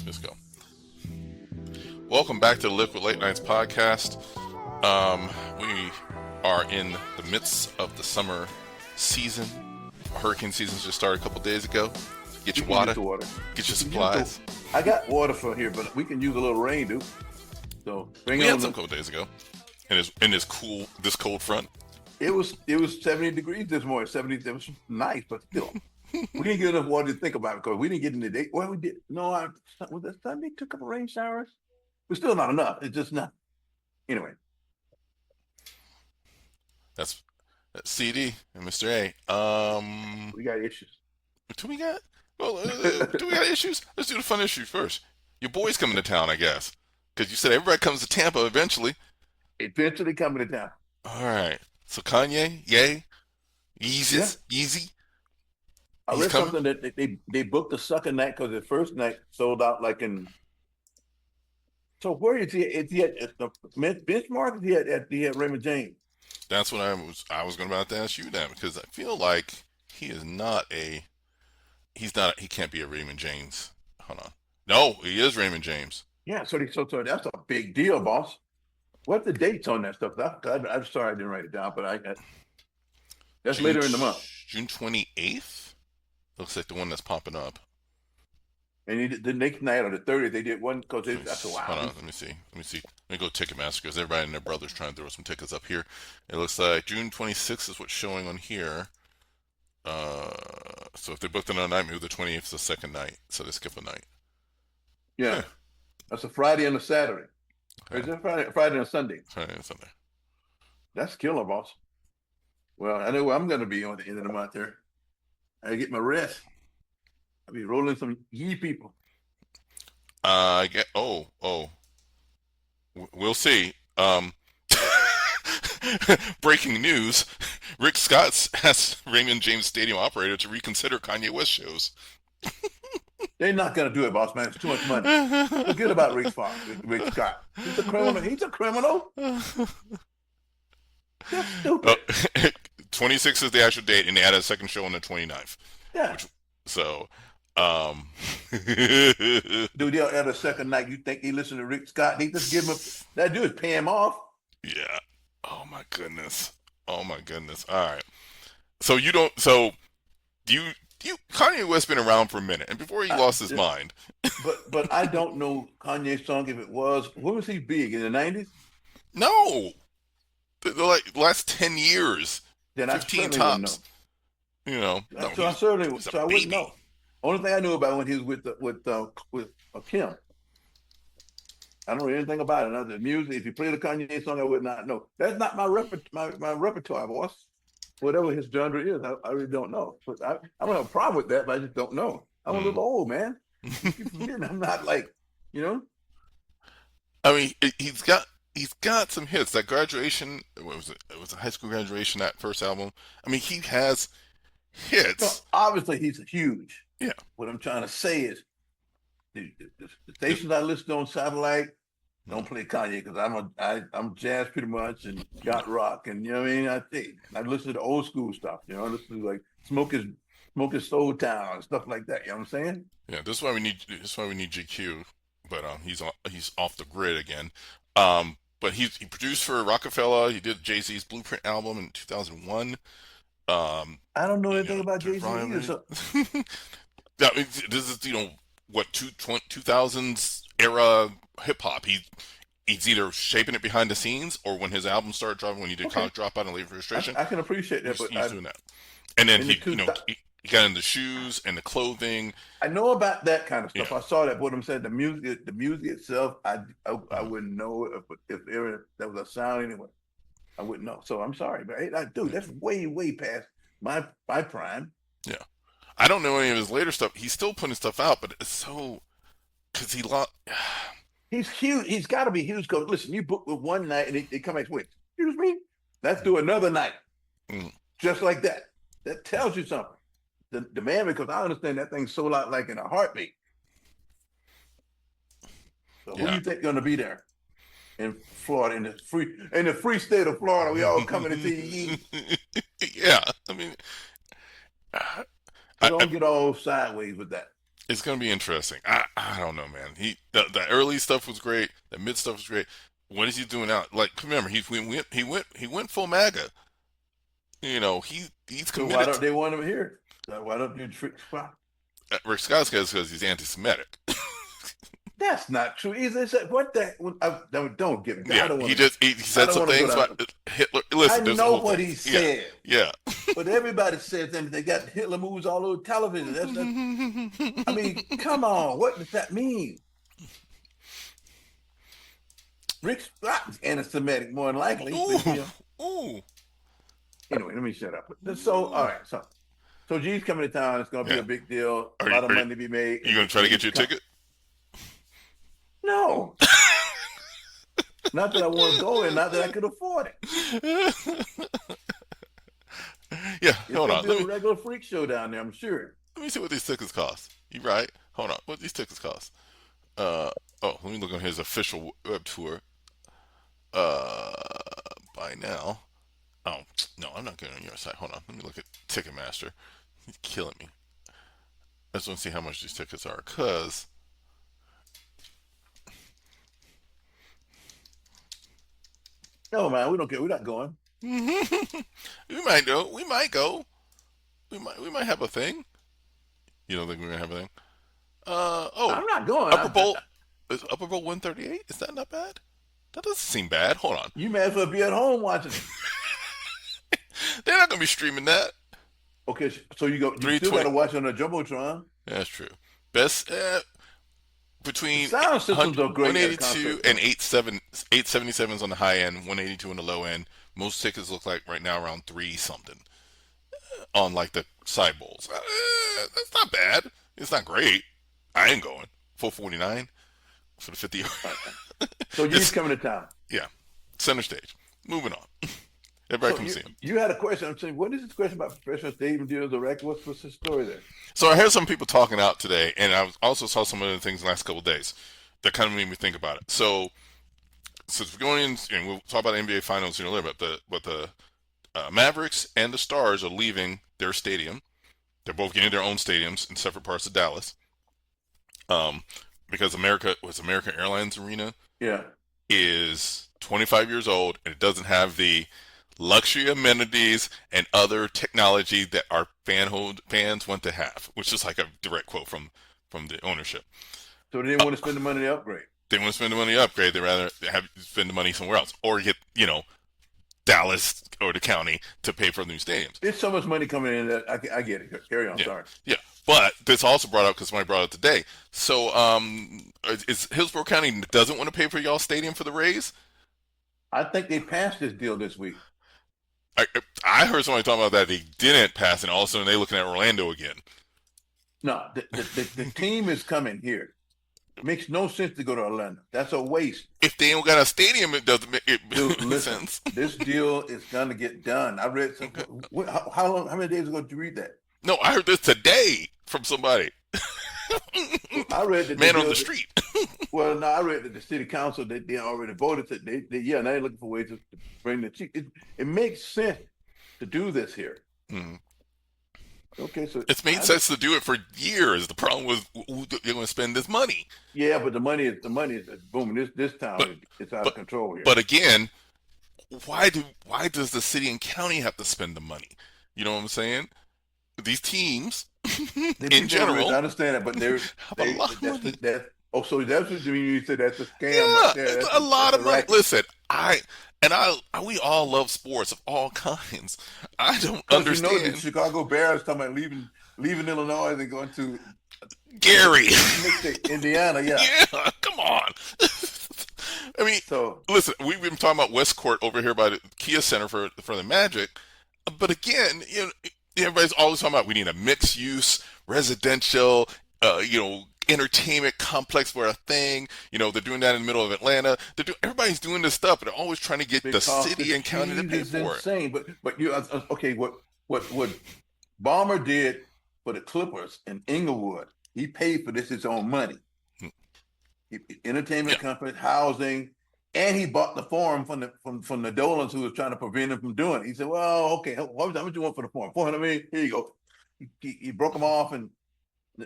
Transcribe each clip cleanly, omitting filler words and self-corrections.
Let's go. Welcome back to the Liquid Late Nights podcast. We are in the midst of the summer season. Hurricane season just started a couple days ago. Get your water. Get your supplies. I got water for here, but we can use a little rain, dude. So we had some a couple days ago, in this cold front. It was 70 degrees this morning. 70. It was nice, but still, we didn't get enough water to think about it because we didn't get in the day. Well, we did. No, was that Sunday? Took a couple rain showers. But still not enough. It's just not. Anyway, that's CD and Mr. A. We got issues. Do we got? Well, do we got issues? Let's do the fun issue first. Your boy's coming to town, I guess, because you said everybody comes to Tampa eventually. Eventually coming to town. All right. So Kanye, yay, easy. I read something that they booked the second night because the first night sold out like in. So where is he? Is he at the benchmark? Is he at Raymond James? That's what I was going to about to ask you that, because I feel like he can't be a Raymond James. Hold on. No, he is Raymond James. Yeah, so that's a big deal, boss. What the dates on that stuff? I'm sorry I didn't write it down, but that's June, later in the month. June 28th? Looks like the one that's popping up. And the next night on the 30th, they did one because that's a wow. Hold on, let me see. Let me go Ticketmaster because everybody and their brother's trying to throw some tickets up here. It looks like June 26th is what's showing on here. So if they booked another night, maybe the 28th is the second night, so they skip a night. Yeah, that's a Friday and a Saturday. Okay. Is it Friday and a Sunday? Friday and Sunday. That's killer, boss. Well, I know where I'm going to be on the end of the month there. I get my rest. I'll be rolling some ye people. We'll see. Breaking news: Rick Scott asked Raymond James Stadium operator to reconsider Kanye West shows. They're not going to do it, boss man. It's too much money. Forget about Rick Scott. He's a criminal. That's stupid. 26 is the actual date, and they added a second show on the 29th. Yeah. Dude, they'll add a second night. You think he listened to Rick Scott? They just give him that dude pay him off. Yeah. Oh my goodness. All right. So Kanye West been around for a minute, and before he lost his mind. But I don't know Kanye's song if it was. When was he big in the 90s? No, the last 10 years. Then 15 tops. You know. So I wouldn't know. Only thing I knew about when he was with Kim. I don't know anything about it. The music. If you played a Kanye song, I would not know. That's not my repertoire, boss. Whatever his genre is, I really don't know. But I don't have a problem with that, but I just don't know. I'm a little old, man. I'm not like, I mean, he's got some hits. That graduation, what was it? It was a high school graduation, that first album. I mean, he has hits. No, obviously, he's huge. Yeah. What I'm trying to say is, the stations I listen on satellite don't play Kanye because I'm jazz pretty much and yacht rock, and you know what I mean. I listen to old school stuff. I listen to like Smoking Soul Town and stuff like that. You know what I'm saying? Yeah. This is why we need GQ, but he's off the grid again. But he produced for Rockefeller. He did Jay-Z's Blueprint album in 2001. I don't know anything about Jay-Z either. So. I mean, this is 2000s era hip hop. He's either shaping it behind the scenes, or when his album started dropping, when he did College Dropout and Leave Registration. I can appreciate that, but he's doing that. And then he got in the shoes and the clothing. I know about that kind of stuff. Yeah. I saw that. What I'm saying, the music itself, I wouldn't know if there was a sound anyway. I wouldn't know. So I'm sorry, but dude, that's way past my prime. Yeah. I don't know any of his later stuff. He's still putting stuff out, but it's so because he's huge. He's got to be huge. Because listen, you book with one night and they come back with, excuse me, let's do another night, just like that. That tells you something. The man, because I understand that thing sold out like in a heartbeat. So who do you think going to be there in Florida, in the free state of Florida? We all coming to see you. Yeah, I mean. Don't get all sideways with that. It's gonna be interesting. I don't know, man. The early stuff was great. The mid stuff was great. What is he doing now? Like, remember, he went full MAGA. He's So why committed. don't they want him here? Why don't you treat? Rick Scott says because he's anti-Semitic. That's not true. He said, "What the? Don't get me. I Yeah, don't want. he said some things about Hitler. I Listen, there's a know whole what thing. he said. Yeah. But everybody says that they got Hitler movies all over television. I mean, come on. What does that mean? Rick Scott's anti-Semitic, more than likely. Ooh. Anyway, let me shut up. So, all right. So G's coming to town. It's going to be a big deal. A lot of money to be made. You going to try to get you a ticket? No. Not that I want to go and not that I could afford it. Yeah, hold on. Let me a regular freak show down there, I'm sure. Let me see what these tickets cost. You right? Hold on. What these tickets cost? Let me look on his official web tour. By now. Oh, no, I'm not going on your site. Hold on. Let me look at Ticketmaster. He's killing me. I just want to see how much these tickets are, cause no, man, we don't care. We're not going. we might go. We might go. We might have a thing. You don't think we're gonna have a thing? I'm not going. Upper Bowl is Upper Bowl 138. Is that not bad? That doesn't seem bad. Hold on. You may as well be at home watching it. They're not gonna be streaming that. Okay, so you still got to watch on the jumbotron. That's true. Best between sound systems are great. 182 and 877 is on the high end, 182 on the low end. Most tickets look like right now around 3 something on like the side bowls. That's not bad. It's not great. I ain't going. 449 for the 50. So you're coming to town. Yeah. Center stage. Moving on. Everybody come see him. You had a question. I'm saying, what is this question about professional stadium deals or record? What's the story there? So I heard some people talking out today, and I also saw some other things in the last couple of days that kind of made me think about it. So since we're going in, and we'll talk about the NBA Finals in a little bit, but the Mavericks and the Stars are leaving their stadium. They're both getting their own stadiums in separate parts of Dallas. Because American Airlines Arena is 25 years old, and it doesn't have the luxury amenities and other technology that our fans want to have, which is like a direct quote from the ownership. So they didn't want to spend the money to upgrade. They want to spend the money to upgrade. They'd rather spend the money somewhere else, or get Dallas or the county to pay for the new stadiums. There's so much money coming in that I get it. Carry on. Yeah. Sorry. Yeah, but this also brought up because somebody brought it today. So is Hillsborough County doesn't want to pay for y'all's stadium for the Rays? I think they passed this deal this week. I heard somebody talking about that they didn't pass, and all of a sudden they're looking at Orlando again. No, the team is coming here. It makes no sense to go to Orlando. That's a waste. If they don't got a stadium, it doesn't make sense. This deal is gonna get done. I read some. Okay. How many days ago did you read that? No, I heard this today from somebody. I read that man on the street. Well, no, I read that the city council they already voted that now they're looking for ways to bring the chief. It makes sense to do this here. Mm-hmm. Okay, so it's made sense to do it for years. The problem was they're going to spend this money. Yeah, but the money is booming. This town it's out of control here. But again, why does the city and county have to spend the money? You know what I'm saying? These teams in general. I understand that, but a lot of money. So that's what you said. That's a scam. Yeah, right there. It's a lot of money. Listen, we all love sports of all kinds. I don't understand. You know, the Chicago Bears talking about leaving Illinois and going to Gary, Indiana. Yeah, yeah. Come on. I mean, listen, we've been talking about Westcourt over here by the Kia Center for the Magic, but again, everybody's always talking about we need a mixed use residential, entertainment complex for a thing. They're doing that in the middle of Atlanta. Everybody's doing this stuff, but they're always trying to get the city and county to pay for insane. it. But you okay? What Balmer did for the Clippers in Inglewood, he paid for this his own money. Entertainment company, housing, and he bought the farm from the Dolans who was trying to prevent him from doing it. He said, "Well, okay, how much you want for the farm? $400 million. Here you go." He broke them off and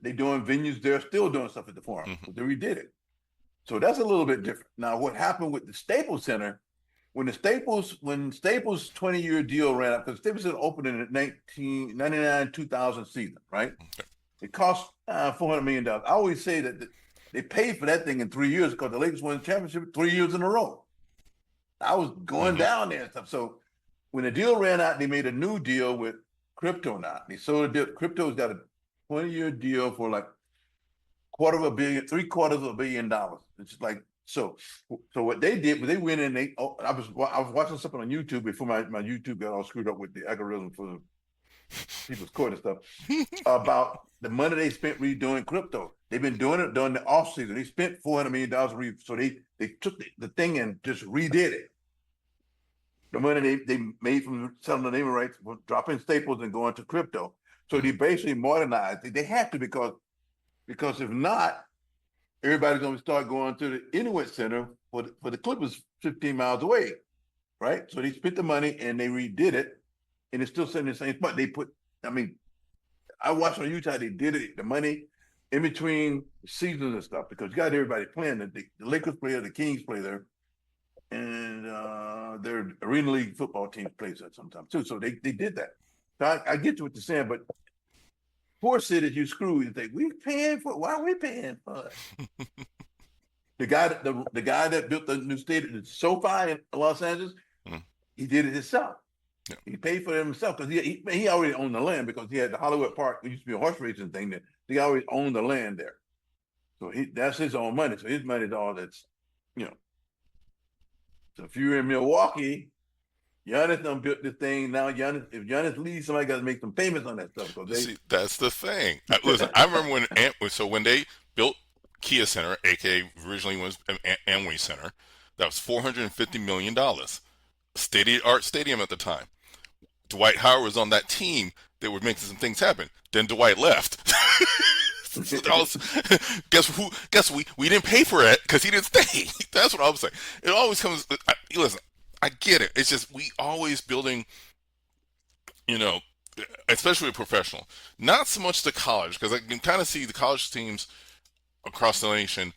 They doing venues. They're still doing stuff at the Forum. Mm-hmm. They redid it. So that's a little bit different. Now, what happened with the Staples Center, when Staples 20-year deal ran up, because Staples Center opened in the 1999-2000 season, right? Okay. It cost $400 million. I always say that they paid for that thing in 3 years because the Lakers won the championship 3 years in a row. I was going down there and stuff. So when the deal ran out, they made a new deal with crypto now. They sold a deal. Crypto's got a 20-year deal for like $750 million. It's like so what they did was they went in. I was watching something on YouTube before my YouTube got all screwed up with the algorithm for the people's court and stuff about the money they spent redoing crypto. They've been doing it during the off season. They spent $400 million. So they took the thing and just redid it. The money they made from selling the naming rights, dropping Staples and going to crypto. So they basically modernized it. They had to because if not, everybody's going to start going to the Inuit Center for the Clippers 15 miles away, right? So they spent the money and they redid it, and it's still sitting in the same spot. I watched on YouTube, they did it, the money in between seasons and stuff, because you got everybody playing. The Lakers play there, the Kings play there, and their Arena League football team plays there sometimes too. So they did that. So I get to what you're saying, but poor cities, you screw. You think we paying for? Why are we paying for it? the guy that built the new stadium, the SoFi in Los Angeles, he did it himself. Yeah. He paid for it himself because he already owned the land, because he had the Hollywood Park. It used to be a horse racing thing that he already owned the land there. So that's his own money. So his money is all that's, So if you're in Milwaukee, Giannis done built this thing. Now if Giannis leaves, somebody got to make some payments on that stuff. See, that's the thing. Listen, I remember when they built Kia Center, aka originally was Amway Center, that was $450 million. State-of-the-art stadium at the time. Dwight Howard was on that team that would make some things happen. Then Dwight left. Guess we didn't pay for it because he didn't stay. That's what I'm saying. It always comes. Listen, I get it. It's just we always building, especially a professional. Not so much the college, because I can kind of see the college teams across the nation.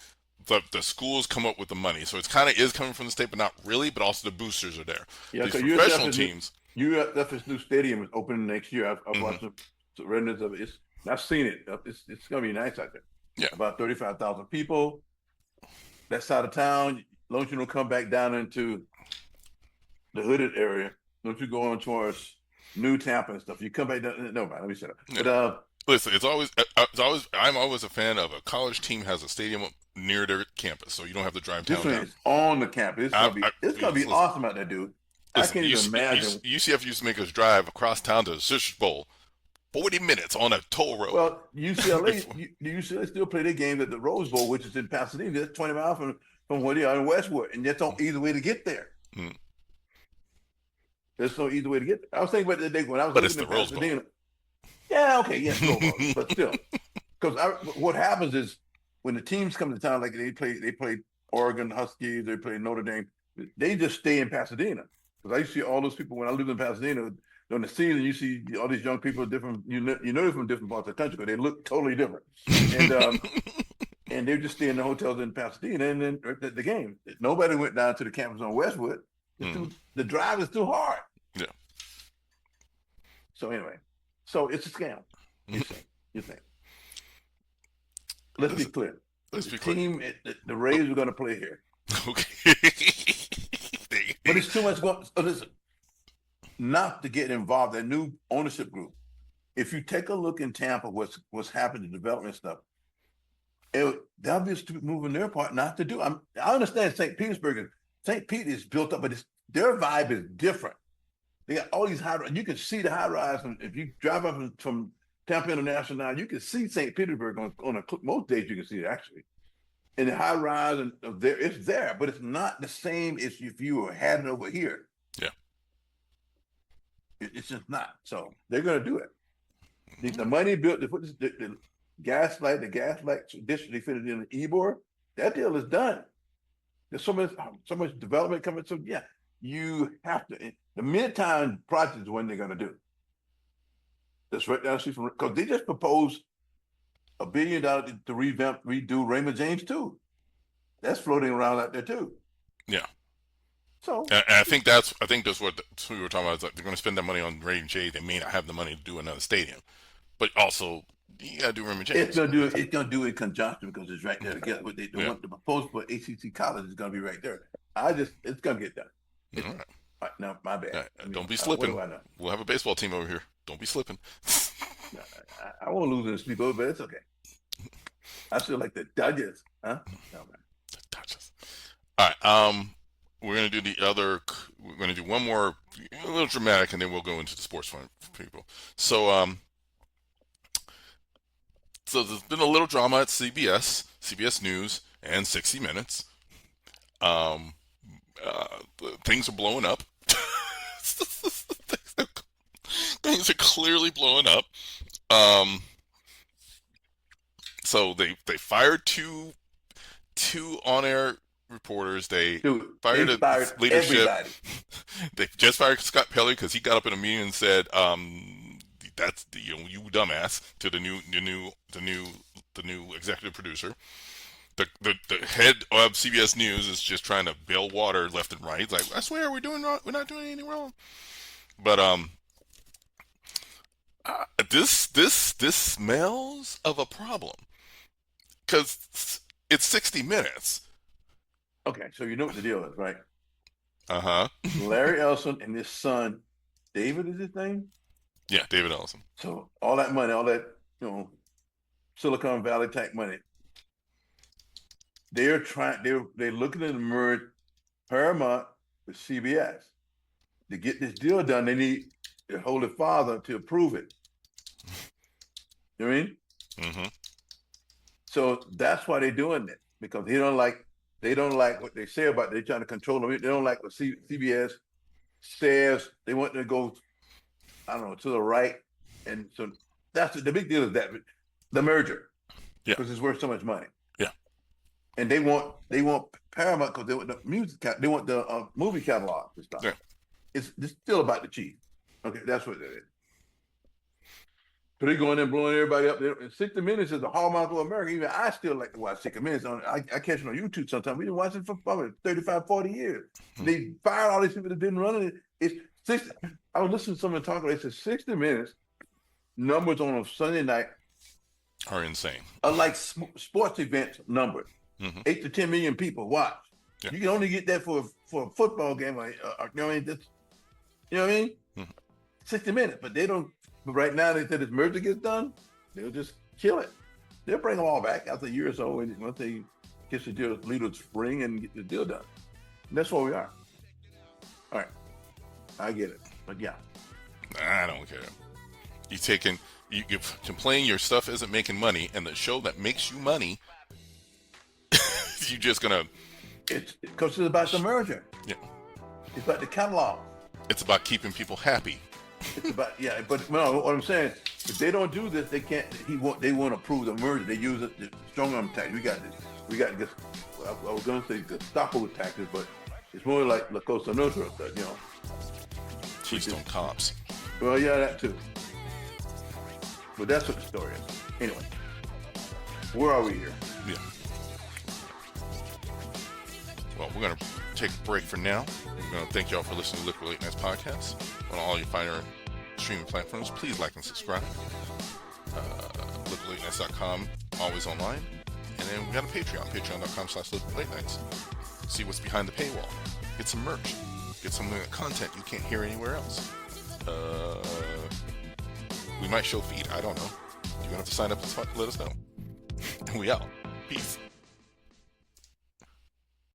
The schools come up with the money, so it's kind of is coming from the state, but not really. But also the boosters are there. Yeah, these professional teams. USF's new stadium is opening next year. I've watched the renders of it. I've seen it. It's going to be nice out there. Yeah, about 35,000 people. That side of town. As long as you don't come back down into the hooded area, don't you go on towards New Tampa and stuff. You come back down. No, let me shut up. Yeah. But listen, I'm always a fan of a college team has a stadium near their campus, so you don't have to drive downtown. This one is on the campus. It's gonna be awesome out there, dude. Listen, I can't even imagine. UCF used to make us drive across town to the Citrus Bowl, 40 minutes on a toll road. Well, UCLA still play their games at the Rose Bowl, which is in Pasadena. That's 20 miles from where they are in Westwood, and that's no easy way to get there. There's no easy way to get there. I was thinking about the day when I was looking at Pasadena. Bowl. Yeah, okay, yes, but still, because what happens is when the teams come to town, like they play Oregon Huskies, they play Notre Dame, they just stay in Pasadena. Because I used to see all those people when I lived in Pasadena during the season. You see all these young people different. You know they're from different parts of the country, but they look totally different. And and they just stay in the hotels in Pasadena, and then at the game, nobody went down to the campus on Westwood. The drive is too hard. Yeah. So anyway. So it's a scam. You think? Let's be clear. The Rays are going to play here. Okay. But it's too much going. Listen, not to get involved. That new ownership group. If you take a look in Tampa, what's happened to development stuff, they'll be moving their part not to do. I understand St. Petersburg. St. Pete is built up, but their vibe is different. They got all these high rise. You can see the high rise. If you drive up from Tampa International now, you can see St. Petersburg on most days. You can see it actually, and the high rise and it's there, but it's not the same as if you had it over here. Yeah, it's just not. So they're going to do it. The money built to put the gas light district they fitted in the Ybor. That deal is done. There's so much development coming. So yeah. You have to. The Midtown project is when they're going to do. That's right down the street from, because they just proposed $1 billion to redo Raymond James too. That's floating around out there too. Yeah. So and I think that's what we were talking about. Is like they're going to spend that money on Raymond James. They may not have the money to do another stadium, but also you got to do Raymond James. It's going to do it in conjunction because it's right there together. What they want the proposal for ACC College is going to be right there. It's going to get done. All right. No, my bad. Don't be slipping. We'll have a baseball team over here. Don't be slipping. I won't lose in sleep over, but it's okay. I feel like the Dodgers, huh? No, man. The Dodgers. All right. We're gonna do We're gonna do one more, a little dramatic, and then we'll go into the sports fun for people. So, so there's been a little drama at CBS News, and 60 Minutes. Things are blowing up. Things are clearly blowing up. So they fired two on-air reporters. They fired leadership. Everybody. They just fired Scott Pelley because he got up in a meeting and said, "That's you dumbass," to the new executive producer. The head of CBS News is just trying to bail water left and right. It's like, I swear we're not doing anything wrong. But this smells of a problem because it's 60 Minutes. Okay, so you know what the deal is, right? Larry Ellison and his son, David is his name? Yeah, David Ellison. So all that money, all that Silicon Valley type money, they're looking to merge Paramount with CBS. To get this deal done, they need the Holy Father to approve it. You know what I mean? Mm-hmm. So that's why they're doing it, because they don't like what they say about it. They're trying to control them. They don't like what CBS says. They want to go, I don't know, to the right. And so that's the big deal is that the merger. Yeah. Because it's worth so much money. Yeah. And they want Paramount because they want the they want the movie catalog and stuff. Yeah. It's still about the cheese. Okay, that's what it is. So they're going in blowing everybody up. 60 Minutes is the hallmark of America. Even I still like to watch 60 Minutes. I catch it on YouTube sometimes. We've been watching for probably 35, 40 years. They fired all these people that didn't run it. It's 60. I was listening to someone talk about it. They said 60 Minutes numbers on a Sunday night are insane. Are like sports events numbers. 8 to 10 million people watch. Yeah. You can only get that for a football game. You know what I mean? 60 Minutes, but they don't. But right now, they said this merger gets done, they'll just kill it. They'll bring them all back after a year or so, and once they get the deal, lead to spring and get the deal done. And that's where we are. All right, I get it, but yeah, I don't care. You complain your stuff isn't making money, and the show that makes you money, you just gonna. It's because it's about the merger. Yeah, it's about the catalog. It's about keeping people happy. It's about but what I'm saying, if they don't do this, they can't. They want to prove the merger. They use it, the strong arm tactics. We got this. I was going to say Gestapo tactics, but it's more like La Cosa Nostra, Keystone Cops. Well, yeah, that too. But that's what the story is. Anyway, where are we here? Yeah. Well, we're gonna take a break for now. We're going to thank y'all for listening to Liquid Late Nights podcast. On all your finer streaming platforms, please like and subscribe. LiquidLateNights.com, always online. And then we got a Patreon, patreon.com/liquidlatenights. See what's behind the paywall. Get some merch. Get some content you can't hear anywhere else. We might show feed, I don't know. You're going to have to sign up to let us know. And we out. Peace.